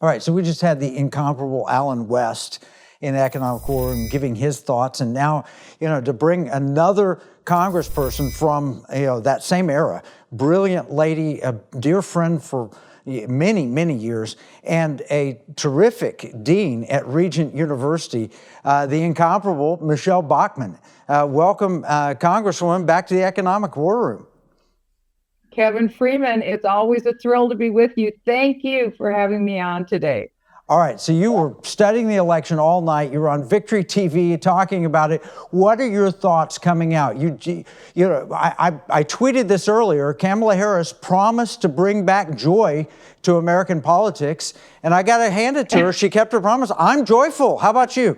All right, so we just had the incomparable Alan West in Economic War and giving his thoughts, and now, to bring another congressperson from, that same era, brilliant lady, a dear friend for many, many years, and a terrific dean at Regent University, the incomparable Michele Bachmann. Welcome, Congresswoman, back to the Economic War Room. Kevin Freeman, it's always a thrill to be with you. Thank you for having me on today. All right, so you were studying the election all night. You were on Victory TV talking about it. What are your thoughts coming out? I tweeted this earlier. Kamala Harris promised to bring back joy to American politics, and I got to hand it to her. She kept her promise. I'm joyful. How about you?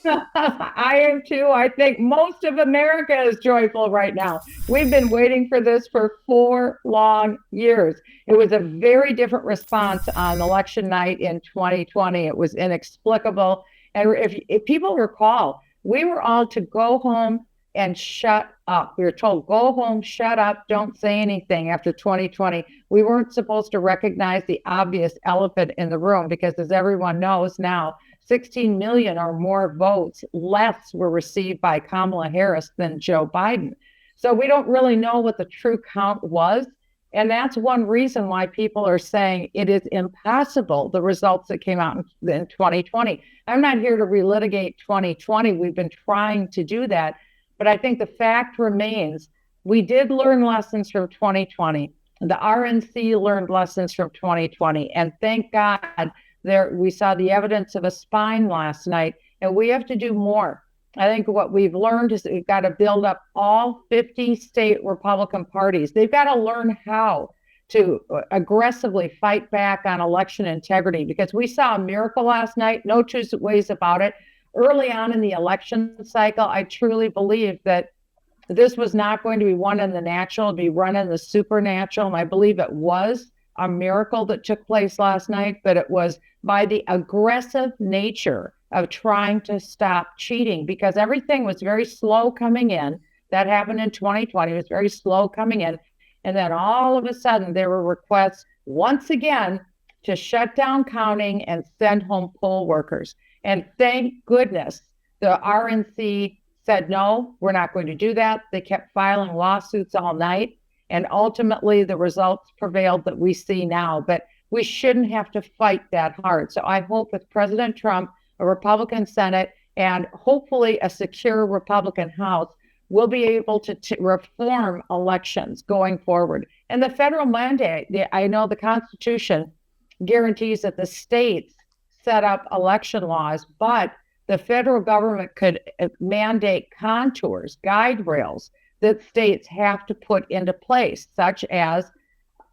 I am too. I think most of America is joyful right now. We've been waiting for this for 4 long years. It was a very different response on election night in 2020. It was inexplicable. And if people recall, we were all to go home and shut up. We were told, go home, shut up, don't say anything after 2020. We weren't supposed to recognize the obvious elephant in the room because, as everyone knows now, 16 million or more votes less were received by Kamala Harris than Joe Biden. So we don't really know what the true count was. And that's one reason why people are saying it is impossible, the results that came out in 2020. I'm not here to relitigate 2020. We've been trying to do that. But I think the fact remains, we did learn lessons from 2020. The RNC learned lessons from 2020. And thank God, we saw the evidence of a spine last night, and we have to do more. I think what we've learned is that we've got to build up all 50 state Republican parties. They've got to learn how to aggressively fight back on election integrity, because we saw a miracle last night, no two ways about it. Early on in the election cycle, I truly believe that this was not going to be won in the natural, it'd be run in the supernatural, and I believe it was a miracle that took place last night, but it was by the aggressive nature of trying to stop cheating, because everything was very slow coming in. That happened in 2020. It was very slow coming in. And then all of a sudden, there were requests once again to shut down counting and send home poll workers. And thank goodness the RNC said, no, we're not going to do that. They kept filing lawsuits all night. And ultimately, the results prevailed that we see now. But we shouldn't have to fight that hard. So I hope with President Trump, a Republican Senate, and hopefully a secure Republican House, we'll be able to reform elections going forward. And the federal mandate, I know the Constitution guarantees that the states set up election laws, but the federal government could mandate contours, guide rails that states have to put into place, such as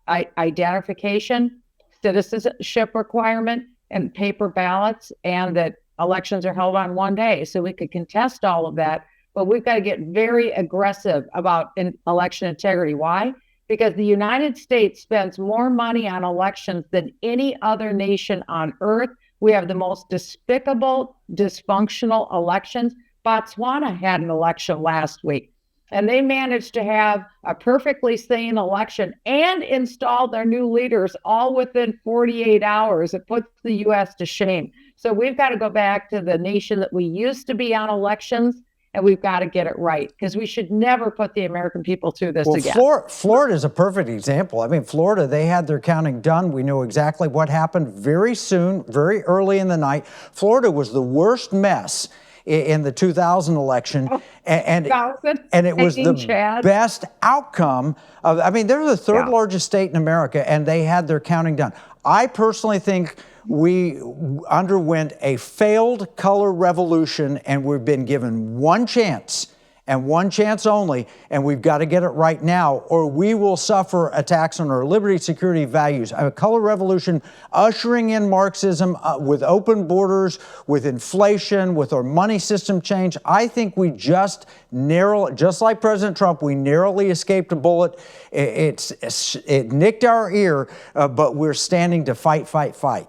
identification, citizenship requirement, and paper ballots, and that elections are held on one day. So we could contest all of that, but we've got to get very aggressive about election integrity. Why? Because the United States spends more money on elections than any other nation on earth. We have the most despicable, dysfunctional elections. Botswana had an election last week, and they managed to have a perfectly sane election and install their new leaders all within 48 hours. It puts the U.S. to shame. So we've got to go back to the nation that we used to be on elections, and we've got to get it right, because we should never put the American people through this again. Florida is a perfect example. I mean, Florida, they had their counting done. We know exactly what happened very soon, very early in the night. Florida was the worst mess in the 2000 election, and it was the best outcome of, I mean, they're the third largest state in America, and they had their counting done. I personally think we underwent a failed color revolution, and we've been given one chance and one chance only, and we've got to get it right now, or we will suffer attacks on our liberty, security, values. A color revolution ushering in Marxism with open borders, with inflation, with our money system change. I think we just like President Trump, we narrowly escaped a bullet. It nicked our ear, but we're standing to fight, fight, fight.